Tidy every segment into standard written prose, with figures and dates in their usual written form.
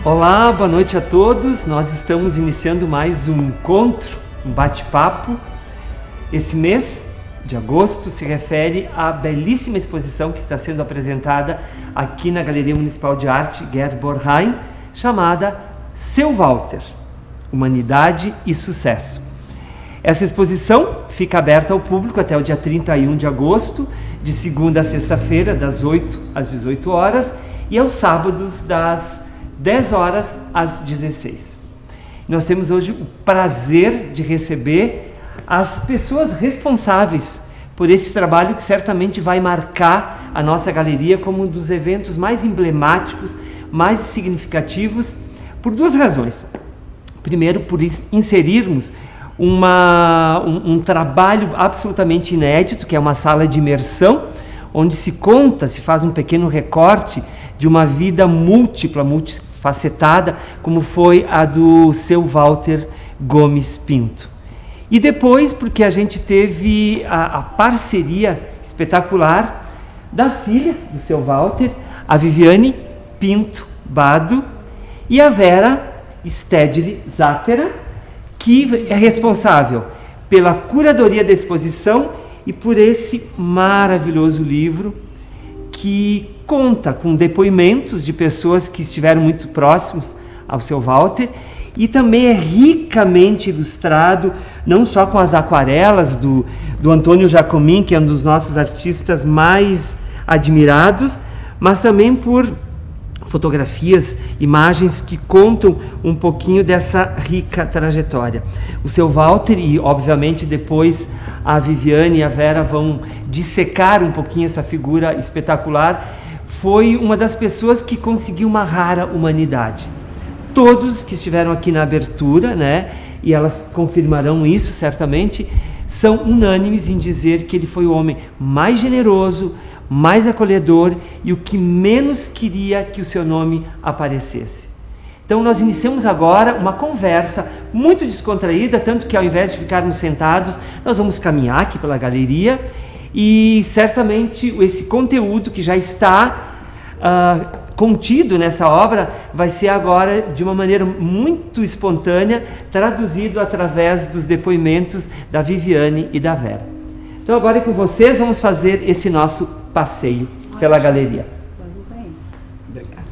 Olá, boa noite a todos. Nós estamos iniciando mais um encontro, um bate-papo. Esse mês de agosto se refere à belíssima exposição que está sendo apresentada aqui na Galeria Municipal de Arte Gerd Borrhein, chamada Seu Walter, Humanidade e Sucesso. Essa exposição fica aberta ao público até o dia 31 de agosto, de segunda a sexta-feira, das 8 às 18 horas, e aos sábados, das 10 horas às 16. Nós temos hoje o prazer de receber as pessoas responsáveis por esse trabalho que certamente vai marcar a nossa galeria como um dos eventos mais emblemáticos, mais significativos, por duas razões. Primeiro, por inserirmos um trabalho absolutamente inédito, que é uma sala de imersão, onde se faz um pequeno recorte de uma vida múltipla, multifacetada, como foi a do seu Walter Gomes Pinto. E depois, porque a gente teve a parceria espetacular da filha do seu Walter, a Viviane Pinto Bado, e a Vera Stedley Zattera, que é responsável pela curadoria da exposição e por esse maravilhoso livro que conta com depoimentos de pessoas que estiveram muito próximos ao seu Walter, e também é ricamente ilustrado, não só com as aquarelas do Antônio Jacomin, que é um dos nossos artistas mais admirados, mas também por fotografias, imagens que contam um pouquinho dessa rica trajetória. O seu Walter e, obviamente, depois a Viviane e a Vera vão dissecar um pouquinho essa figura espetacular, foi uma das pessoas que conseguiu uma rara humanidade. Todos que estiveram aqui na abertura, né, e elas confirmarão isso certamente, são unânimes em dizer que ele foi o homem mais generoso, mais acolhedor e o que menos queria que o seu nome aparecesse. Então nós iniciamos agora uma conversa muito descontraída, tanto que ao invés de ficarmos sentados, nós vamos caminhar aqui pela galeria e certamente esse conteúdo que já está contido nessa obra vai ser agora de uma maneira muito espontânea, traduzido através dos depoimentos da Viviane e da Vera. Então agora com vocês vamos fazer esse nosso passeio pela galeria. Vamos aí. Obrigado.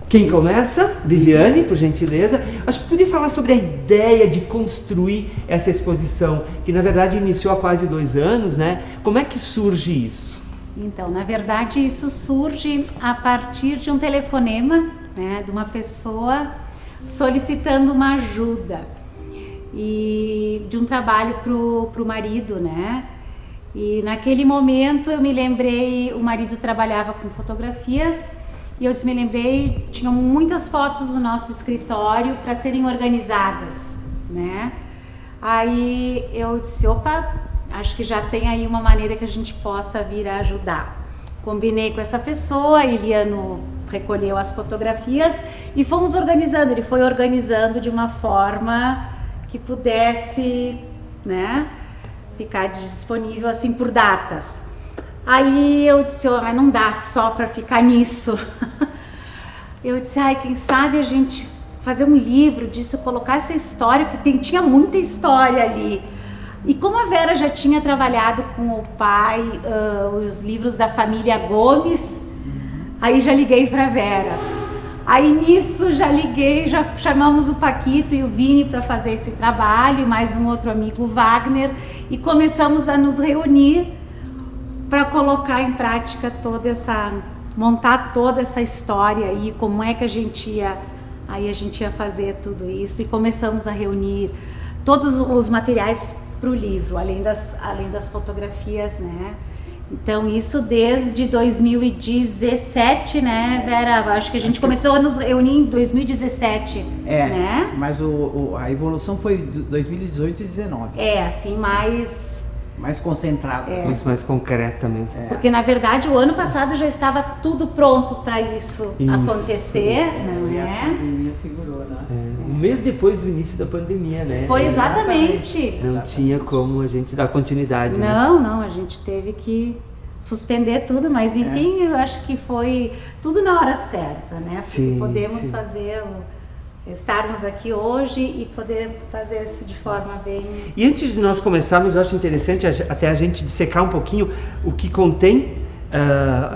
Quem começa? Viviane, por gentileza. Acho que podia falar sobre a ideia de construir essa exposição, que na verdade iniciou há quase 2 anos, né? Como é que surge isso? Então, na verdade, isso surge a partir de um telefonema, né, de uma pessoa solicitando uma ajuda e de um trabalho para o marido, né? E naquele momento eu me lembrei, o marido trabalhava com fotografias e eu me lembrei, tinham muitas fotos no nosso escritório para serem organizadas, né? Aí eu disse, opa, acho que já tem aí uma maneira que a gente possa vir a ajudar. Combinei com essa pessoa, Eliano recolheu as fotografias e fomos organizando. Ele foi organizando de uma forma que pudesse, né, ficar disponível assim por datas. Aí eu disse, oh, mas não dá só para ficar nisso. Eu disse, ai, quem sabe a gente fazer um livro disso, colocar essa história, porque tinha muita história ali. E como a Vera já tinha trabalhado com o pai, os livros da família Gomes, aí já liguei para a Vera. Aí nisso já liguei, já chamamos o Paquito e o Vini para fazer esse trabalho, mais um outro amigo, o Wagner, e começamos a nos reunir para colocar em prática montar toda essa história aí, como é que a gente ia fazer tudo isso, e começamos a reunir todos os materiais para o livro, além das fotografias, né? Então isso desde 2017, né, Vera? Acho que a gente começou a nos reunir em 2017, né? Mas a evolução foi de 2018 e 2019. Assim, mais concentrado. Isso mais concretamente. Porque na verdade o ano passado já estava tudo pronto para isso acontecer, não E é? a pandemia segurou, né? Um mês depois do início da pandemia, né? Foi exatamente. Não tinha como a gente dar continuidade. Não, a gente teve que suspender tudo, mas enfim, eu acho que foi tudo na hora certa, né? Porque podemos fazer, estarmos aqui hoje e poder fazer isso de forma bem... E antes de nós começarmos, eu acho interessante até a gente dissecar um pouquinho o que contém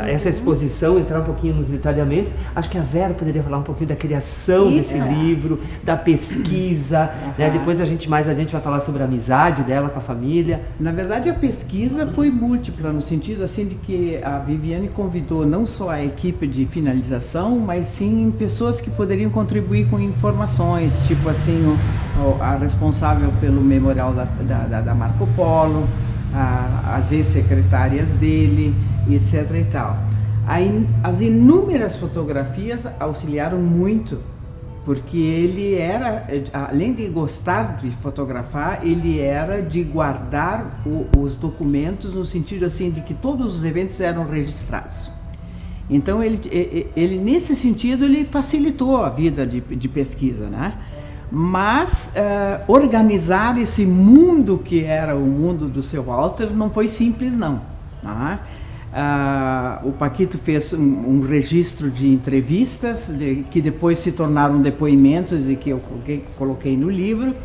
essa exposição, entrar um pouquinho nos detalhamentos. Acho que a Vera poderia falar um pouquinho da criação desse livro, da pesquisa, né? Depois mais adiante vai falar sobre a amizade dela com a família. Na verdade, a pesquisa foi múltipla, no sentido assim de que a Viviane convidou não só a equipe de finalização, mas sim pessoas que poderiam contribuir com informações, tipo assim, a responsável pelo memorial da Marco Polo, as ex-secretárias dele, etc e tal. As inúmeras fotografias auxiliaram muito, porque ele era, além de gostar de fotografar, ele era de guardar os documentos no sentido assim de que todos os eventos eram registrados. Então ele nesse sentido ele facilitou a vida de pesquisa, né? Mas organizar esse mundo que era o mundo do seu Walter não foi simples não, né? O Paquito fez um registro de entrevistas que depois se tornaram depoimentos e que eu coloquei no livro,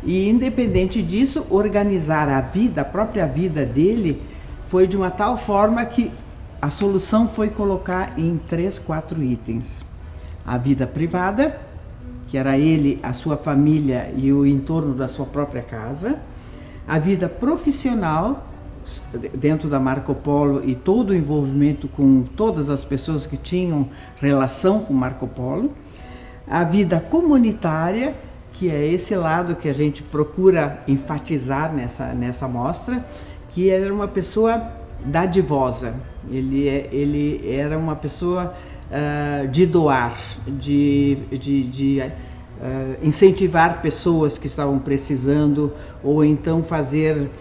e independente disso, organizar a própria vida dele foi de uma tal forma que a solução foi colocar em 3, 4 itens: a vida privada, que era ele, a sua família e o entorno da sua própria casa; a vida profissional, dentro da Marco Polo e todo o envolvimento com todas as pessoas que tinham relação com Marco Polo; a vida comunitária, que é esse lado que a gente procura enfatizar nessa mostra, que era uma pessoa dadivosa, ele era uma pessoa de doar, de incentivar pessoas que estavam precisando, ou então fazer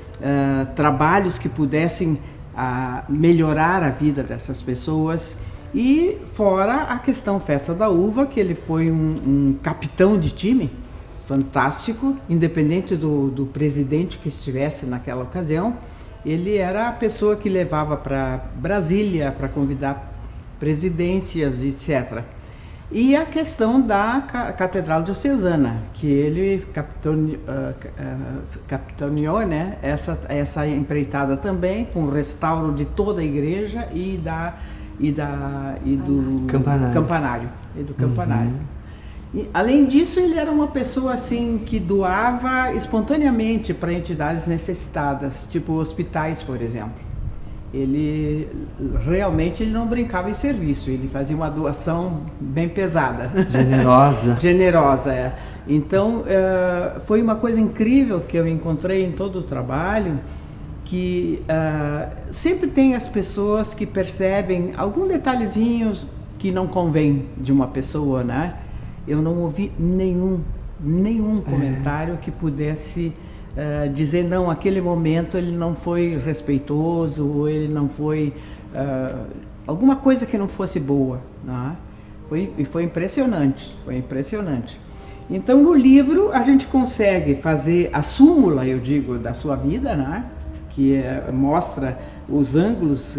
trabalhos que pudessem melhorar a vida dessas pessoas. E fora a questão Festa da Uva, que ele foi um capitão de time fantástico, independente do presidente que estivesse naquela ocasião. Ele era a pessoa que levava para Brasília para convidar presidências, etc. E a questão da Catedral Diocesana, que ele capitaneou, né, essa empreitada também, com o restauro de toda a igreja e do campanário. E, além disso, ele era uma pessoa assim que doava espontaneamente para entidades necessitadas, tipo hospitais, por exemplo. Ele realmente não brincava em serviço, ele fazia uma doação bem pesada. Generosa. Generosa, é. Então, foi uma coisa incrível que eu encontrei em todo o trabalho, que sempre tem as pessoas que percebem algum detalhezinho que não convém de uma pessoa, né? Eu não ouvi nenhum comentário que pudesse dizer, não, aquele momento ele não foi respeitoso, ou ele não foi... alguma coisa que não fosse boa, né? Foi impressionante, foi impressionante. Então, no livro, a gente consegue fazer a súmula, eu digo, da sua vida, né? Que mostra os ângulos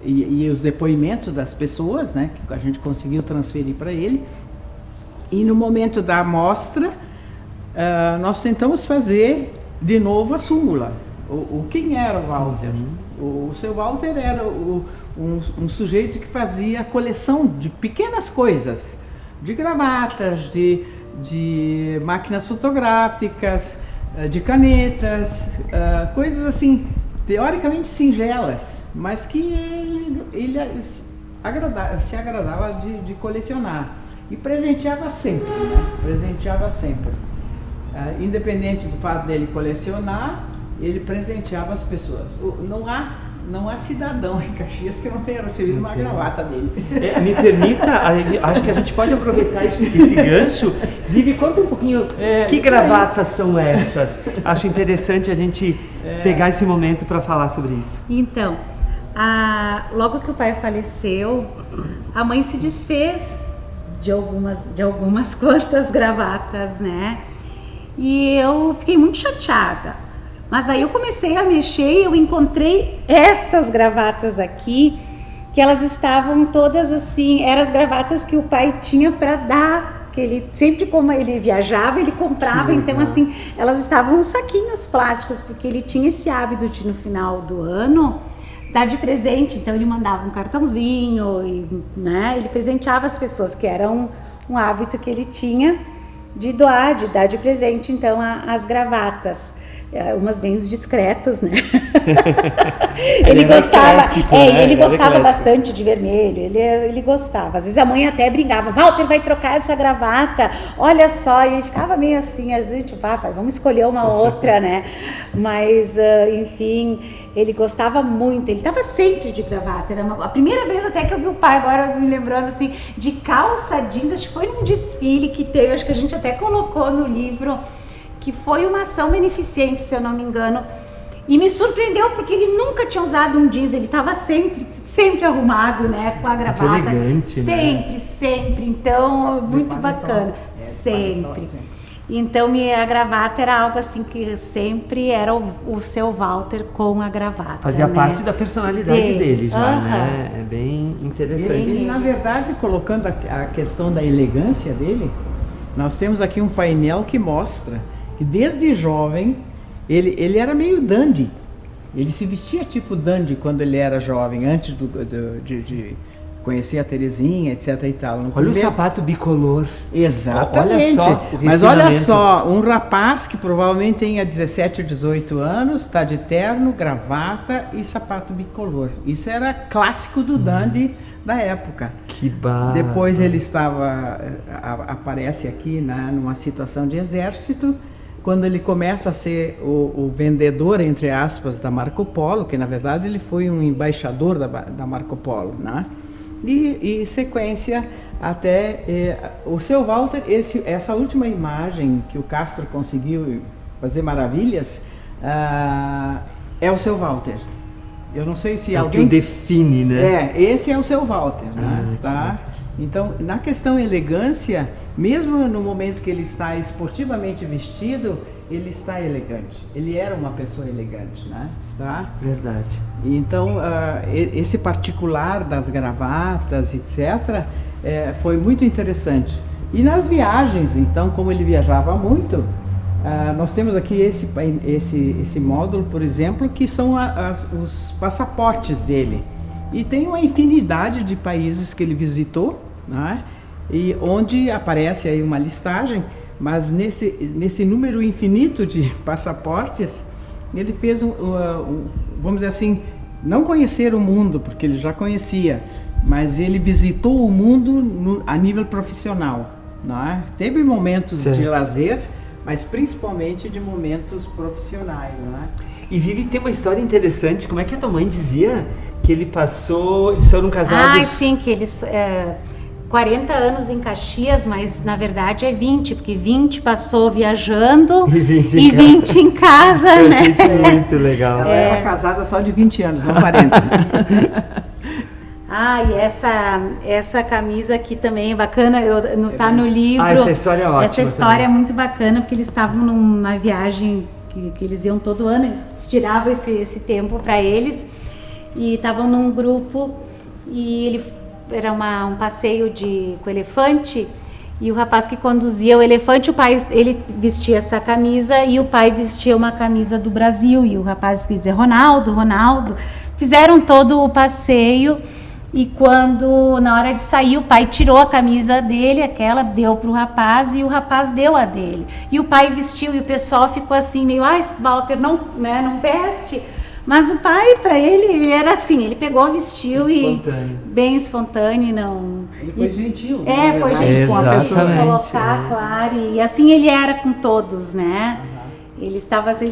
e os depoimentos das pessoas, né? Que a gente conseguiu transferir para ele. E no momento da amostra, nós tentamos fazer de novo a súmula. Quem era o Walter? O seu Walter era um sujeito que fazia coleção de pequenas coisas, de gravatas, de máquinas fotográficas, de canetas, coisas assim, teoricamente singelas, mas que ele se agradava de colecionar. E presenteava sempre, né? Presenteava sempre. Independente do fato dele colecionar, ele presenteava as pessoas. Não há cidadão em Caxias que não tenha recebido uma gravata dele. Me permita, acho que a gente pode aproveitar esse gancho. Vivi, conta um pouquinho, que gravatas são essas? Acho interessante a gente pegar esse momento para falar sobre isso. Então, logo que o pai faleceu, a mãe se desfez de algumas quantas gravatas, né? E eu fiquei muito chateada, Mas aí eu comecei a mexer e eu encontrei estas gravatas aqui, que elas estavam todas assim, eram as gravatas que o pai tinha para dar, que ele sempre, como ele viajava, ele comprava, então assim, elas estavam nos saquinhos plásticos, porque ele tinha esse hábito de no final do ano dar de presente, então ele mandava um cartãozinho, e, né, ele presenteava as pessoas, que era um hábito que ele tinha de doar, de dar de presente, então as gravatas. Umas bem discretas, né? Ele gostava, eclético, né? Ele gostava bastante de vermelho, ele gostava. Às vezes a mãe até brincava, Walter vai trocar essa gravata, olha só, e ele ficava meio assim, às vezes, tipo, pai, vamos escolher uma outra, né? Mas, enfim, ele gostava muito, ele estava sempre de gravata. Era a primeira vez até que eu vi o pai, agora me lembrando assim, de calça jeans, acho que foi num desfile que teve, acho que a gente até colocou no livro, que foi uma ação beneficente, se eu não me engano, e me surpreendeu porque ele nunca tinha usado um jeans, ele estava sempre arrumado, né, com a gravata, muito elegante, sempre, então muito bacana, sempre. Então a gravata era algo assim que sempre era o seu Walter com a gravata. Fazia parte da personalidade dele já, né? É bem interessante. Ele, na verdade, colocando a questão da elegância dele, nós temos aqui um painel que mostra que desde jovem ele era meio dandy. Ele se vestia tipo dandy quando ele era jovem, antes de conhecer a Terezinha, etc e tal. Olha o sapato bicolor. Exatamente. Olha só, mas olha só, um rapaz que provavelmente tenha 17 ou 18 anos, está de terno, gravata e sapato bicolor. Isso era clássico do dandy da época. Que barra. Depois ele aparece aqui, né, numa situação de exército, quando ele começa a ser o vendedor, entre aspas, da Marco Polo, que na verdade ele foi um embaixador da Marco Polo, né? E sequência até o seu Walter, essa última imagem que o Castro conseguiu fazer maravilhas, é o seu Walter. Eu não sei se alguém... que o define, né? Esse é o seu Walter, né? Tá? Então, na questão elegância, mesmo no momento que ele está esportivamente vestido, ele está elegante. Ele era uma pessoa elegante, né? Está? Verdade. Então, esse particular das gravatas, etc., foi muito interessante. E nas viagens, então, como ele viajava muito, nós temos aqui esse módulo, por exemplo, que são os passaportes dele. E tem uma infinidade de países que ele visitou, né? E onde aparece aí uma listagem, mas nesse número infinito de passaportes, ele fez vamos dizer assim, não conhecer o mundo, porque ele já conhecia, mas ele visitou o mundo a nível profissional, né? Teve momentos de lazer, mas principalmente de momentos profissionais, né? E Vivi, tem uma história interessante. Como é que a tua mãe dizia que eles foram casados? Sim, que eles 40 anos em Caxias, mas na verdade é 20, porque 20 passou viajando e 20 em casa, Eu né? achei isso muito legal. Ela era casada só de 20 anos, não 40. E essa camisa aqui também é bacana, tá no livro. Essa história é ótima. Essa história é muito bacana, porque eles estavam numa viagem que eles iam todo ano, eles tiravam esse tempo para eles, e estavam num grupo, e era um passeio com elefante, e o rapaz que conduzia o elefante, o pai, ele vestia essa camisa, e o pai vestia uma camisa do Brasil, e o rapaz quis dizer Ronaldo, fizeram todo o passeio. E quando, na hora de sair, o pai tirou a camisa dele, deu para o rapaz, e o rapaz deu a dele. E o pai vestiu, e o pessoal ficou assim, meio, Walter, não veste. Mas o pai, para ele era assim, ele pegou, vestiu bem espontâneo, não... Ele foi gentil. Foi gentil com a pessoa. Colocar, claro, e assim ele era com todos, né? Ele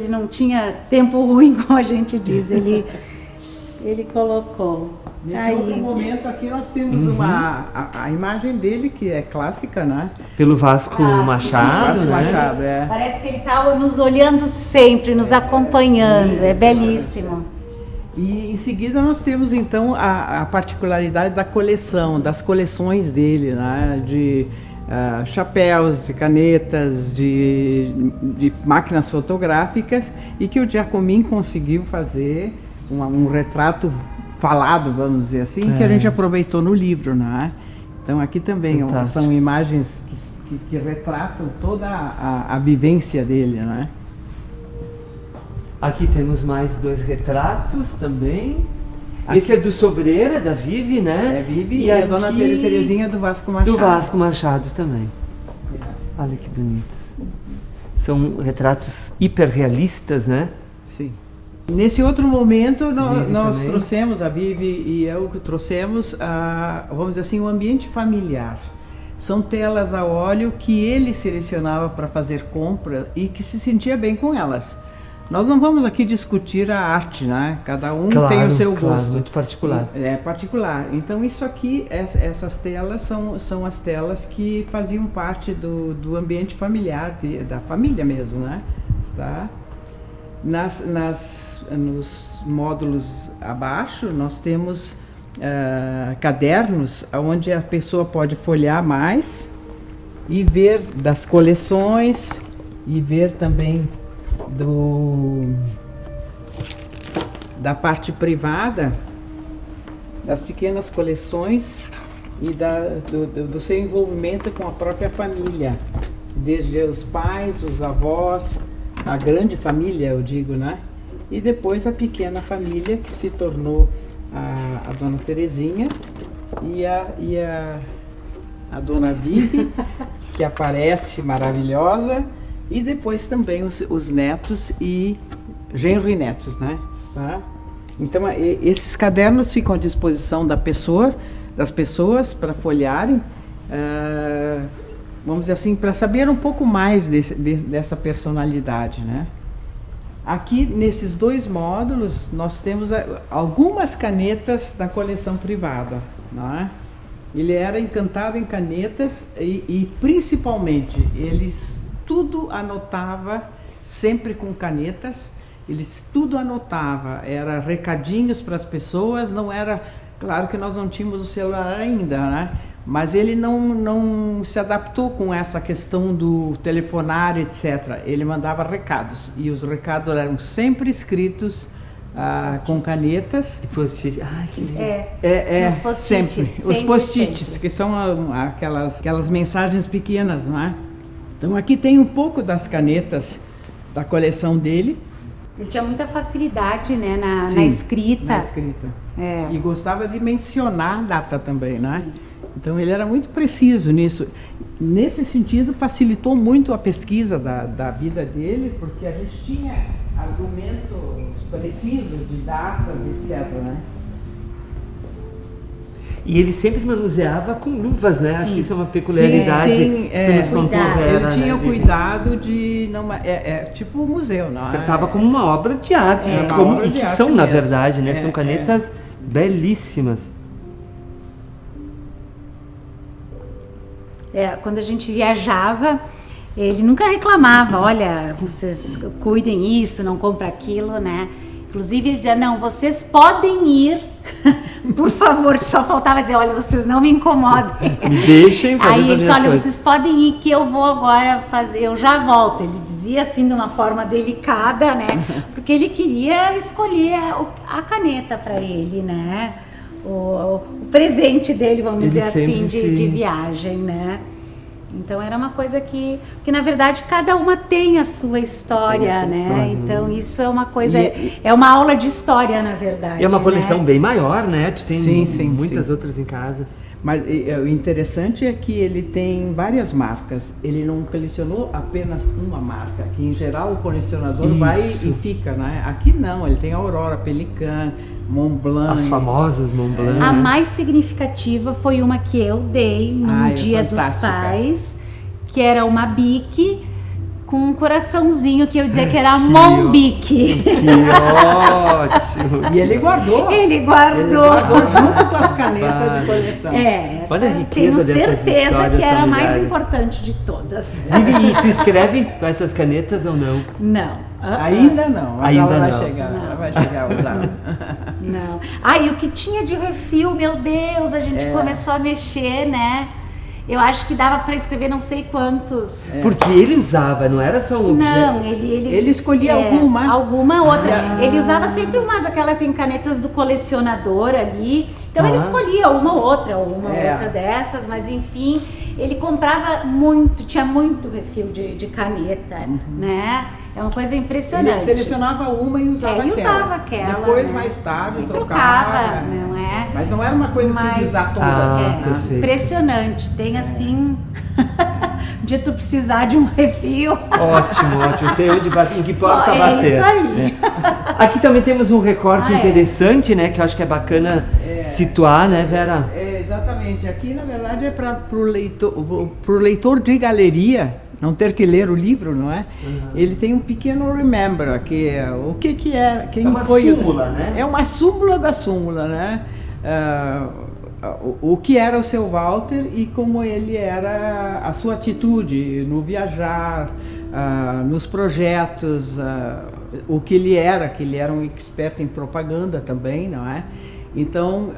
não tinha tempo ruim, como a gente diz, ele colocou. Nesse outro momento aqui nós temos a imagem dele, que é clássica, né? Pelo Vasco Machado, Vasco né? Machado, Parece que ele estava nos olhando sempre, nos acompanhando, é belíssimo. E em seguida nós temos então a particularidade da coleção, das coleções dele, né? chapéus, de canetas, de máquinas fotográficas, e que o Giacomin conseguiu fazer um retrato falado, vamos dizer assim, que a gente aproveitou no livro, né? Então aqui também são imagens que retratam toda a vivência dele, né? Aqui temos mais 2 retratos também. Esse é do Sobreira, da Vivi, né? É Vivi e a Dona Terezinha do Vasco Machado. Do Vasco Machado também. Olha que bonitos. São retratos hiperrealistas, né? Sim. Nesse outro momento, nós também. trouxemos, a Vivi e eu que trouxemos, vamos dizer assim, o ambiente familiar. São telas a óleo que ele selecionava para fazer compra e que se sentia bem com elas. Nós não vamos aqui discutir a arte, né? Cada um tem o seu gosto. Muito particular. É particular. Então isso aqui, essas telas são as telas que faziam parte do ambiente familiar, da família mesmo, né? Está nos módulos abaixo nós temos cadernos onde a pessoa pode folhear mais e ver das coleções e ver também da parte privada, das pequenas coleções e do seu envolvimento com a própria família, desde os pais, os avós, a grande família, eu digo, né? E depois a pequena família que se tornou a Dona Terezinha e a Dona Vivi, que aparece maravilhosa. E depois também os netos e genro e netos, né? Tá? Então esses cadernos ficam à disposição das pessoas para folhearem, vamos dizer assim, para saber um pouco mais dessa personalidade, né? Aqui nesses 2 módulos nós temos algumas canetas da coleção privada, né? Ele era encantado em canetas e principalmente eles tudo anotava, sempre com canetas, eles tudo anotava, era recadinhos para as pessoas, não era, claro que nós não tínhamos o celular ainda, né? Mas ele não se adaptou com essa questão do telefonar, etc. Ele mandava recados, e os recados eram sempre escritos com canetas. E post-it, que legal. Os post-its. Sempre. Os post-its, que são aquelas mensagens pequenas, não é? Então aqui tem um pouco das canetas da coleção dele. Ele tinha muita facilidade, né, na escrita. Na escrita. E gostava de mencionar a data também, né? Então ele era muito preciso nisso. Nesse sentido, facilitou muito a pesquisa da vida dele, porque a gente tinha argumentos precisos de datas, etc., né? E ele sempre manuseava com luvas, né? Acho que isso é uma peculiaridade que tu nos contou, Vera. Ele tinha né? cuidado de não tipo um museu, não é? Tratava como uma obra de arte, e que são, na verdade, né? São canetas belíssimas. Quando a gente viajava, ele nunca reclamava, olha, vocês cuidem isso, não compra aquilo, né? Inclusive ele dizia, não, vocês podem ir, por favor, só faltava dizer, olha, vocês não me incomodem. Me deixem fazer. Aí ele disse, olha, vocês podem ir que eu vou agora fazer, eu já volto. Ele dizia assim de uma forma delicada, né? Porque ele queria escolher a caneta para ele, né? O presente dele, vamos dizer assim, de viagem, né? Então era uma coisa que na verdade cada uma tem a sua história, né? História. Então isso é uma coisa, é uma aula de história, na verdade. É uma coleção bem maior, né? Tu tem muitas sim. outras em casa. Mas o interessante é que ele tem várias marcas. Ele não colecionou apenas uma marca, que em geral o colecionador vai e fica, né? Aqui não, ele tem Aurora, Pelican, Montblanc. As famosas Montblanc. A mais significativa foi uma que eu dei no Dia dos Pais, que era uma Bic com um coraçãozinho que eu dizia que era Monbic. Que ótimo! E ele guardou. Ele guardou junto com as canetas de coleção. Essa tenho certeza que era a mais importante de todas. E tu escreve com essas canetas ou não? Não. Ainda não, mas ainda ela não. vai chegar a usar. Não. E o que tinha de refil, meu Deus, a gente começou a mexer, né? Eu acho que dava para escrever não sei quantos. Porque ele usava, não era só um objeto. Não, ele escolhia alguma outra. Ele usava sempre aquelas tem canetas do colecionador ali. Então ele escolhia uma ou outra dessas, mas enfim, ele comprava muito, tinha muito refil de caneta, né? É uma coisa impressionante. Ele selecionava uma e usava aquela. Depois, né? Mais tarde, trocava. Não é? Mas não era uma coisa assim de usar todas. Impressionante. Tem assim... Um dia tu precisar de um refil. Ótimo. Sei onde bater, em que porta bater. É isso aí. Aqui também temos um recorte interessante, né? Que eu acho que é bacana situar, né, Vera? Exatamente. Aqui, na verdade, é para o leitor de galeria não ter que ler o livro, não é? Ele tem um pequeno remember, que é o que é... Quem uma súmula, né? É uma súmula da súmula, né? O que era o seu Walter e como ele era, a sua atitude no viajar, nos projetos, o que ele era um expert em propaganda também, não é? Então,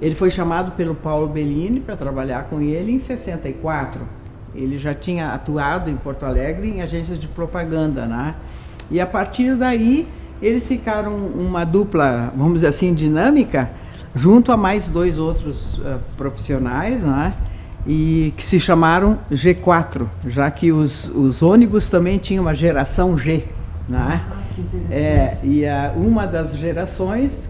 ele foi chamado pelo Paulo Bellini para trabalhar com ele em 64. Ele já tinha atuado em Porto Alegre em agências de propaganda, né? E a partir daí, eles ficaram uma dupla, vamos dizer assim, dinâmica, junto a mais 2 outros profissionais, né? E que se chamaram G4, já que os ônibus também tinham uma geração G, né? Que interessante. Uma das gerações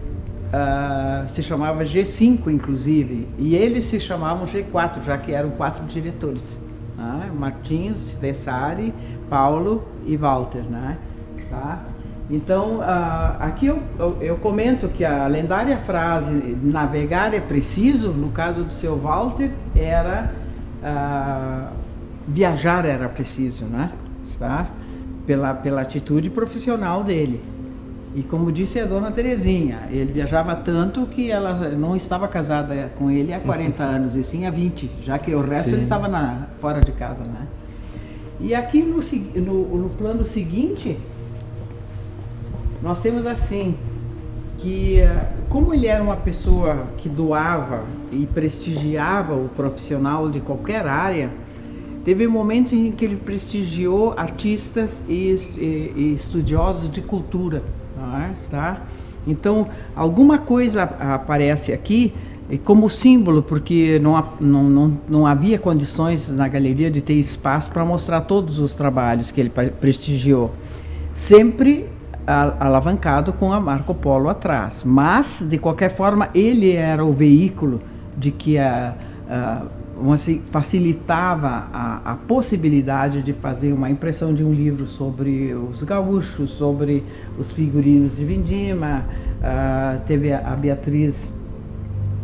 se chamava G5, inclusive, e eles se chamavam G4, já que eram 4 diretores, né? Martins, Dessari, Paulo e Walter, né? Tá? Então, aqui eu comento que a lendária frase navegar é preciso, no caso do seu Walter, era viajar era preciso, né? Tá? Pela atitude profissional dele. E como disse a dona Terezinha, ele viajava tanto que ela não estava casada com ele há 40 anos, e sim há 20, já que o resto ele estava fora de casa, né? E aqui no plano seguinte, nós temos assim, que como ele era uma pessoa que doava e prestigiava o profissional de qualquer área, teve momentos em que ele prestigiou artistas e estudiosos de cultura, tá? Então, alguma coisa aparece aqui como símbolo, porque não havia condições na galeria de ter espaço para mostrar todos os trabalhos que ele prestigiou. Sempre alavancado com a Marco Polo atrás, mas de qualquer forma ele era o veículo de que facilitava a possibilidade de fazer uma impressão de um livro sobre os gaúchos, sobre os figurinos de Vindima. Teve a Beatriz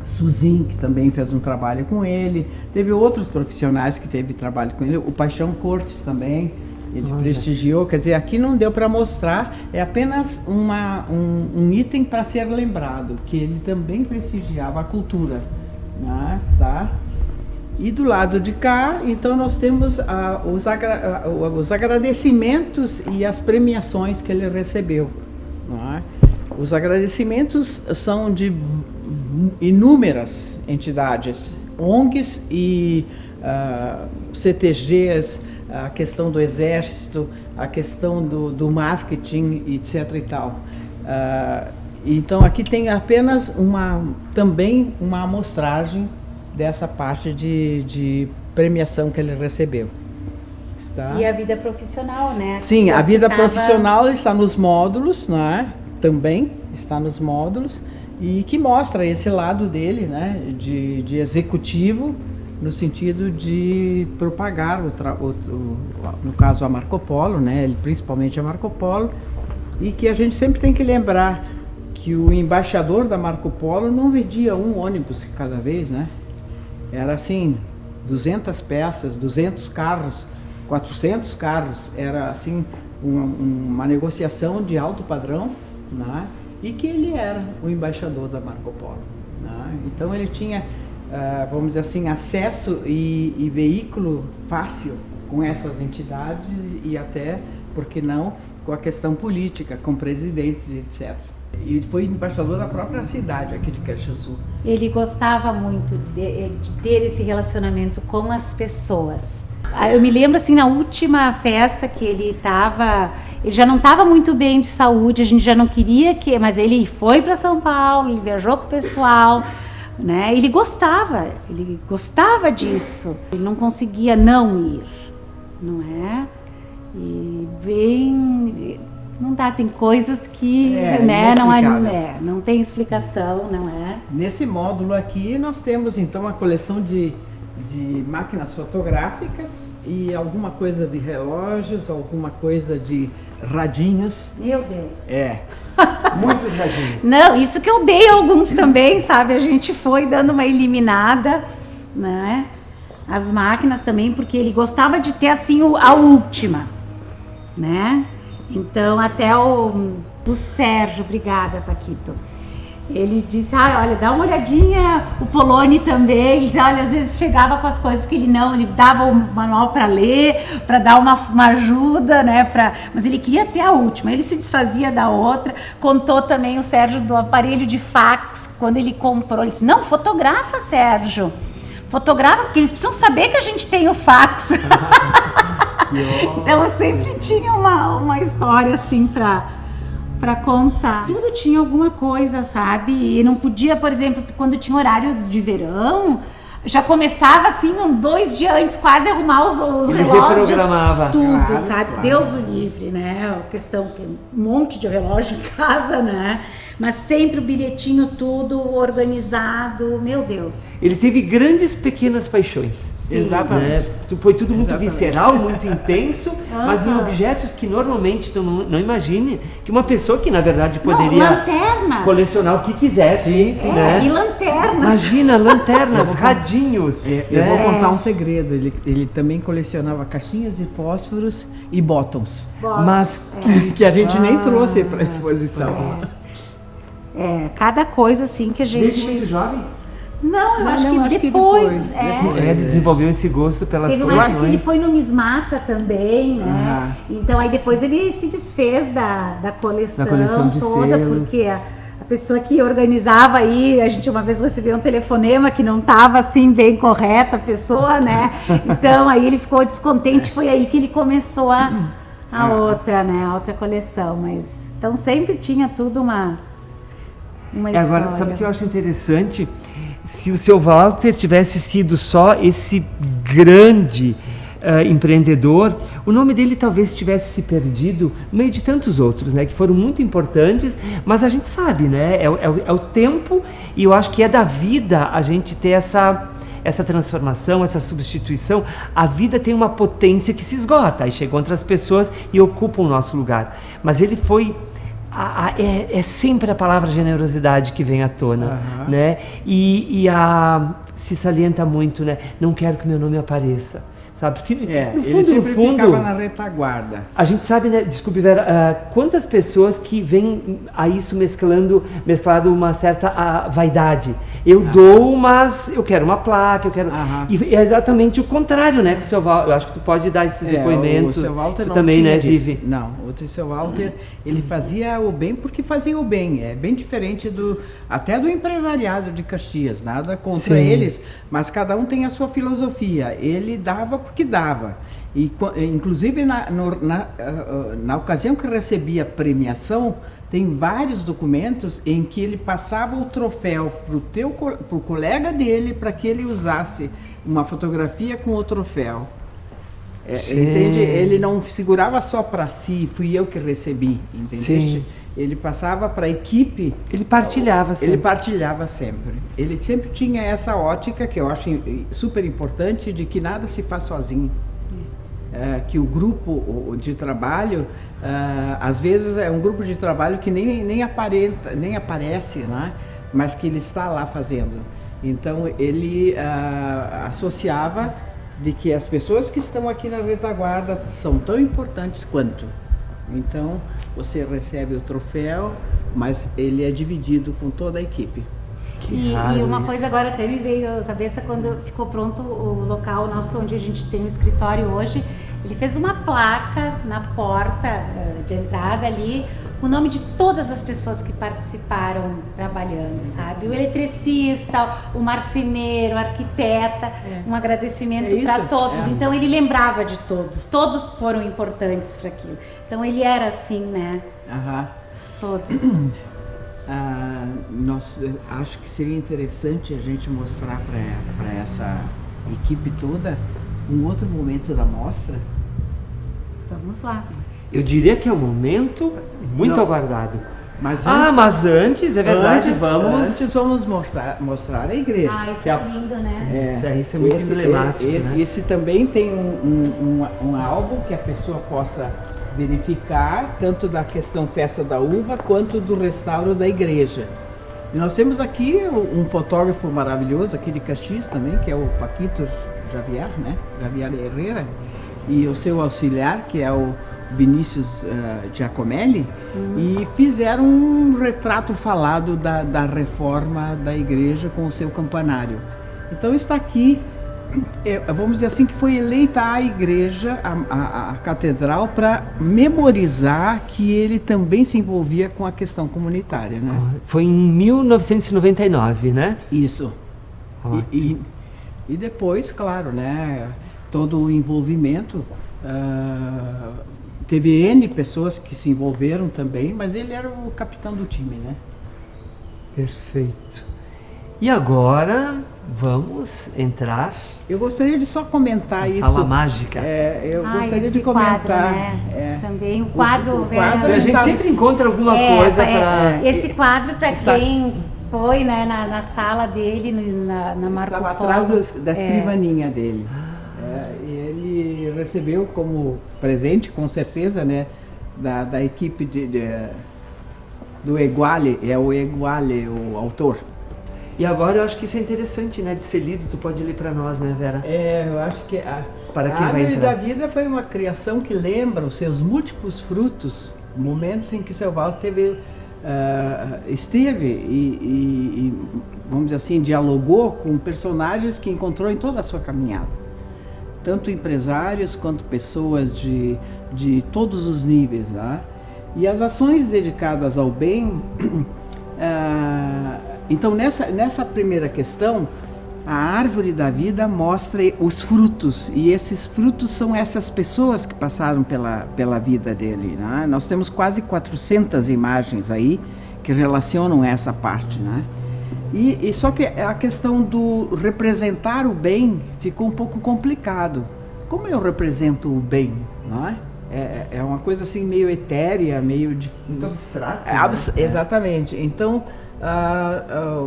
Suzin, que também fez um trabalho com ele, teve outros profissionais que teve trabalho com ele, o Paixão Cortes também, ele prestigiou. Quer dizer, aqui não deu para mostrar, é apenas um item para ser lembrado, que ele também prestigiava a cultura. Mas, tá? E do lado de cá, então, nós temos os agradecimentos e as premiações que ele recebeu. Não é? Os agradecimentos são de inúmeras entidades, ONGs e CTGs, a questão do exército, a questão do marketing, etc. e tal. Então aqui tem apenas também uma amostragem dessa parte de premiação que ele recebeu. Está? E a vida profissional, né? Sim, a vida profissional está nos módulos, não é? Também está nos módulos, e que mostra esse lado dele, né? De executivo, no sentido de propagar, no caso a Marco Polo, né? Principalmente a Marco Polo, e que a gente sempre tem que lembrar que o embaixador da Marco Polo não vendia um ônibus cada vez, né? Era assim, 200 peças, 200 carros, 400 carros, era assim uma negociação de alto padrão, né? E que ele era o embaixador da Marco Polo, né? Então ele tinha, vamos dizer assim, acesso e veículo fácil com essas entidades e até, por que não, com a questão política, com presidentes, etc. E foi embaixador da própria cidade aqui de Caxias. Ele gostava muito de ter esse relacionamento com as pessoas. Eu me lembro assim, na última festa que ele já não estava muito bem de saúde, a gente já não queria mas ele foi para São Paulo, ele viajou com o pessoal, né? Ele gostava disso. Ele não conseguia não ir, não é? E não dá, tem coisas que né, não tem explicação, não é? Nesse módulo aqui nós temos então uma coleção de máquinas fotográficas e alguma coisa de relógios, alguma coisa de radinhos. Meu Deus! Muitos radinhos. Não, isso que eu dei alguns também, sabe? A gente foi dando uma eliminada, né? As máquinas também, porque ele gostava de ter assim a última, né? Então até o Sérgio, obrigada, Paquito. Ele disse, olha, dá uma olhadinha, o Poloni também. Ele dizia, olha, às vezes chegava com as coisas que ele dava o manual para ler, para dar uma ajuda, né? Mas ele queria ter a última, ele se desfazia da outra. Contou também o Sérgio do aparelho de fax, quando ele comprou. Ele disse, não, fotografa, Sérgio. Fotografa, porque eles precisam saber que a gente tem o fax. Então eu sempre tinha uma história assim para contar. Tudo tinha alguma coisa, sabe? E não podia, por exemplo, quando tinha horário de verão, já começava assim, 2 dias antes, quase arrumar os Ele relógios. reprogramava. Tudo, Claro, sabe? claro. Deus o livre, né? A questão que um monte de relógio em casa, né? Mas sempre o bilhetinho tudo organizado, meu Deus. Ele teve grandes pequenas paixões. Sim. Exatamente. Foi tudo muito Exatamente. visceral, muito intenso, mas em objetos que normalmente tu não imagine que uma pessoa que na verdade poderia lanternas. colecionar o que quisesse. Sim, né? E lanternas. Imagina, lanternas, radinhos. Eu vou contar um segredo, ele também colecionava caixinhas de fósforos e bottoms, Mas que a gente nem trouxe para a exposição. Cada coisa assim que a gente... desde muito jovem, Não, eu acho, não, que acho que depois. depois. ele desenvolveu esse gosto pelas Teve uma época que ele coleções. foi numismata também, né? Então aí depois ele se desfez da coleção de toda, selos. porque a pessoa que organizava aí, a gente uma vez recebeu um telefonema que não estava assim bem correta a pessoa, né? Então aí ele ficou descontente, foi aí que ele começou a outra, né? A outra coleção, mas então sempre tinha tudo uma história. Agora, sabe o que eu acho interessante? Se o seu Walter tivesse sido só esse grande empreendedor, o nome dele talvez tivesse se perdido no meio de tantos outros, né, que foram muito importantes, mas a gente sabe, né, é o tempo, e eu acho que é da vida a gente ter essa transformação, essa substituição. A vida tem uma potência que se esgota, aí chegam outras pessoas e ocupam o nosso lugar, mas ele foi... É sempre a palavra generosidade que vem à tona, né? E se salienta muito, né? Não quero que meu nome apareça, sabe? Porque ele sempre ficava na retaguarda. A gente sabe, né? Desculpe, Vera, quantas pessoas que vêm a isso mesclado uma certa vaidade. Eu dou, mas eu quero uma placa, eu quero... E é exatamente o contrário, né? Com o seu Walter, eu acho que tu pode dar esses depoimentos. O seu Walter tu não também, tinha né, disso. Vivi? Não, o seu Walter, ele fazia o bem porque fazia o bem. É bem diferente até do empresariado de Caxias. Nada contra eles, mas cada um tem a sua filosofia. Ele dava porque dava. E, inclusive, na ocasião que recebia premiação, tem vários documentos em que ele passava o troféu pro colega dele para que ele usasse uma fotografia com o troféu. Entende? Ele não segurava só para si, fui eu que recebi, entendeste? Ele passava para a equipe. Ele partilhava sempre. Ele partilhava sempre. Ele sempre tinha essa ótica que eu acho super importante, de que nada se faz sozinho. Que o grupo de trabalho, às vezes é um grupo de trabalho que nem aparece, né? Mas que ele está lá fazendo. Então ele associava de que as pessoas que estão aqui na retaguarda são tão importantes quanto. Então você recebe o troféu, mas ele é dividido com toda a equipe. E uma coisa agora até me veio à cabeça quando ficou pronto o local nosso onde a gente tem o escritório hoje. Ele fez uma placa na porta de entrada ali o nome de todas as pessoas que participaram trabalhando, sabe? O eletricista, o marceneiro, o arquiteta, um agradecimento para todos. Então ele lembrava de todos foram importantes para aquilo. Então ele era assim, né? Todos. Acho que seria interessante a gente mostrar para essa equipe toda um outro momento da mostra. Vamos lá. Eu diria que é um momento muito aguardado. Mas antes, é verdade, antes vamos mostrar a igreja. Ai, que lindo, né? Isso é muito emblemático, né? Esse também tem um álbum que a pessoa possa verificar, tanto da questão Festa da Uva, quanto do restauro da igreja. E nós temos aqui um fotógrafo maravilhoso aqui de Caxias também, que é o Paquito Javier, né? Javier Herrera, e o seu auxiliar, que é o Vinícius Giacomelli, e fizeram um retrato falado da reforma da igreja com o seu campanário. Então está aqui, vamos dizer assim, que foi eleita a igreja, a catedral, para memorizar que ele também se envolvia com a questão comunitária, né? Foi em 1999, né? Isso. E depois, claro, né, todo o envolvimento, teve N pessoas que se envolveram também, mas ele era o capitão do time, né? Perfeito. E agora vamos entrar. Eu gostaria de só comentar isso. Fala mágica. Eu gostaria de comentar. Quadro, né? Também o quadro. A gente sempre encontra alguma coisa para. Esse quadro, para quem foi, né, na sala dele, na Marco Polo. Estava atrás da escrivaninha dele. E ele recebeu como presente, com certeza, né, da equipe do Eguale, o Eguale, o autor. E agora eu acho que isso é interessante, né, de ser lido. Tu pode ler para nós, né, Vera? Eu acho que a Árvore da Vida foi uma criação que lembra os seus múltiplos frutos, momentos em que seu Valdo esteve e, vamos dizer assim, dialogou com personagens que encontrou em toda a sua caminhada. Tanto empresários quanto pessoas de todos os níveis, né? E as ações dedicadas ao bem. Então, nessa primeira questão, a árvore da vida mostra os frutos, e esses frutos são essas pessoas que passaram pela vida dele, né? Nós temos quase 400 imagens aí que relacionam essa parte, né? E só que a questão do representar o bem ficou um pouco complicado. Como eu represento o bem, não é? É uma coisa assim meio etérea, meio muito abstrata. Exatamente. Então,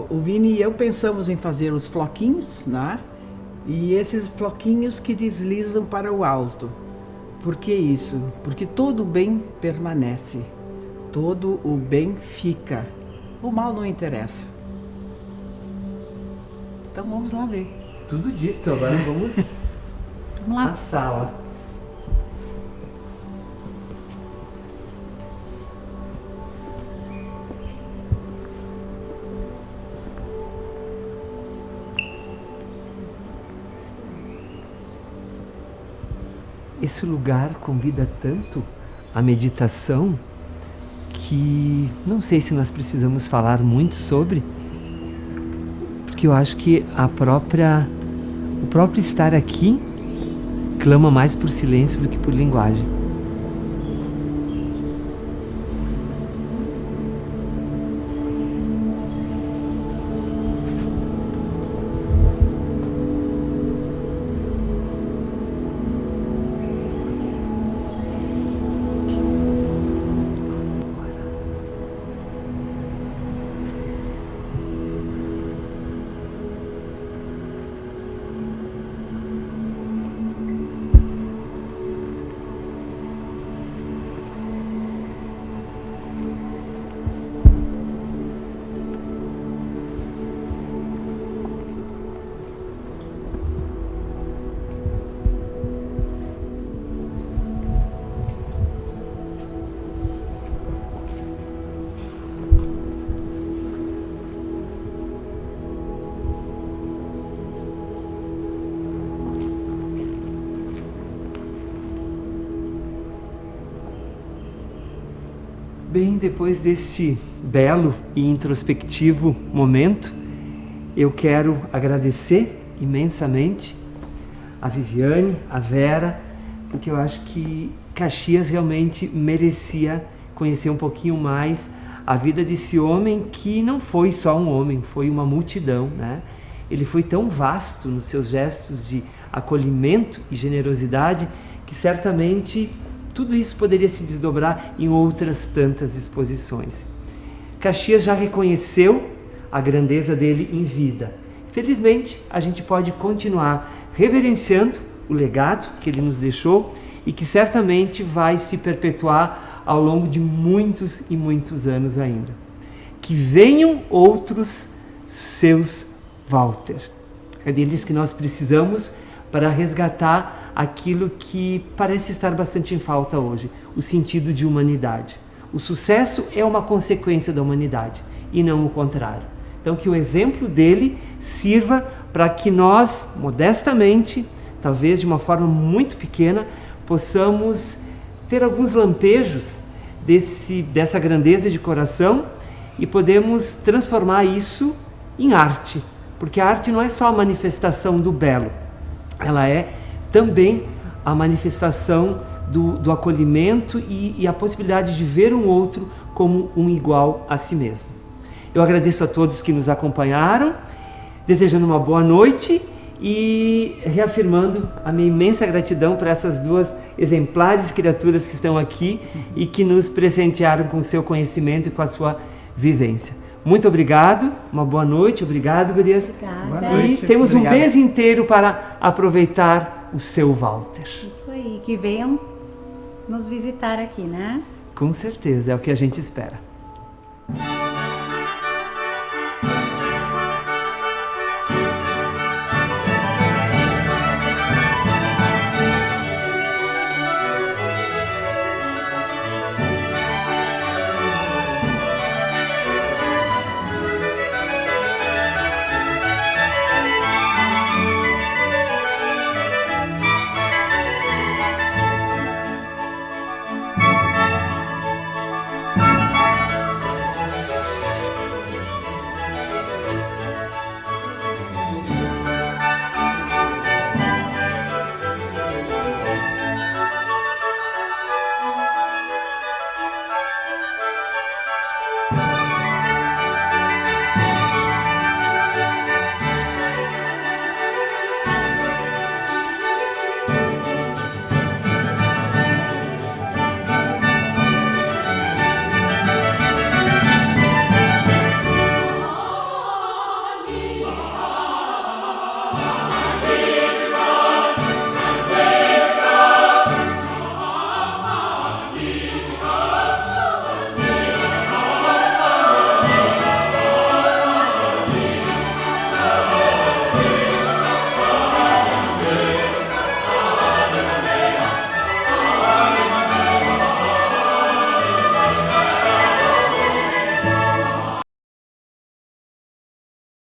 o Vini e eu pensamos em fazer os floquinhos, né? E esses floquinhos que deslizam para o alto. Por que isso? Porque todo o bem permanece, todo o bem fica, o mal não interessa. Então vamos lá ver. Tudo dito, agora vamos lá à sala. Esse lugar convida tanto à meditação que não sei se nós precisamos falar muito sobre, porque eu acho que o próprio estar aqui clama mais por silêncio do que por linguagem. Bem, depois deste belo e introspectivo momento, eu quero agradecer imensamente a Viviane, a Vera, porque eu acho que Caxias realmente merecia conhecer um pouquinho mais a vida desse homem que não foi só um homem, foi uma multidão, né? Ele foi tão vasto nos seus gestos de acolhimento e generosidade que certamente tudo isso poderia se desdobrar em outras tantas exposições. Caxias já reconheceu a grandeza dele em vida. Felizmente, a gente pode continuar reverenciando o legado que ele nos deixou e que certamente vai se perpetuar ao longo de muitos e muitos anos ainda. Que venham outros seus Walter. É deles que nós precisamos para resgatar aquilo que parece estar bastante em falta hoje, o sentido de humanidade. O sucesso é uma consequência da humanidade e não o contrário. Então que o exemplo dele sirva para que nós, modestamente, talvez de uma forma muito pequena, possamos ter alguns lampejos dessa grandeza de coração e podemos transformar isso em arte. Porque a arte não é só a manifestação do belo, ela é também a manifestação do acolhimento e a possibilidade de ver um outro como um igual a si mesmo. Eu agradeço a todos que nos acompanharam, desejando uma boa noite e reafirmando a minha imensa gratidão para essas duas exemplares criaturas que estão aqui e que nos presentearam com o seu conhecimento e com a sua vivência. Muito obrigado, uma boa noite, obrigado, gurias. Obrigada. Boa noite. E temos Obrigado. um mês inteiro para aproveitar o seu Walter. Isso aí, que venham nos visitar aqui, né? Com certeza, é o que a gente espera.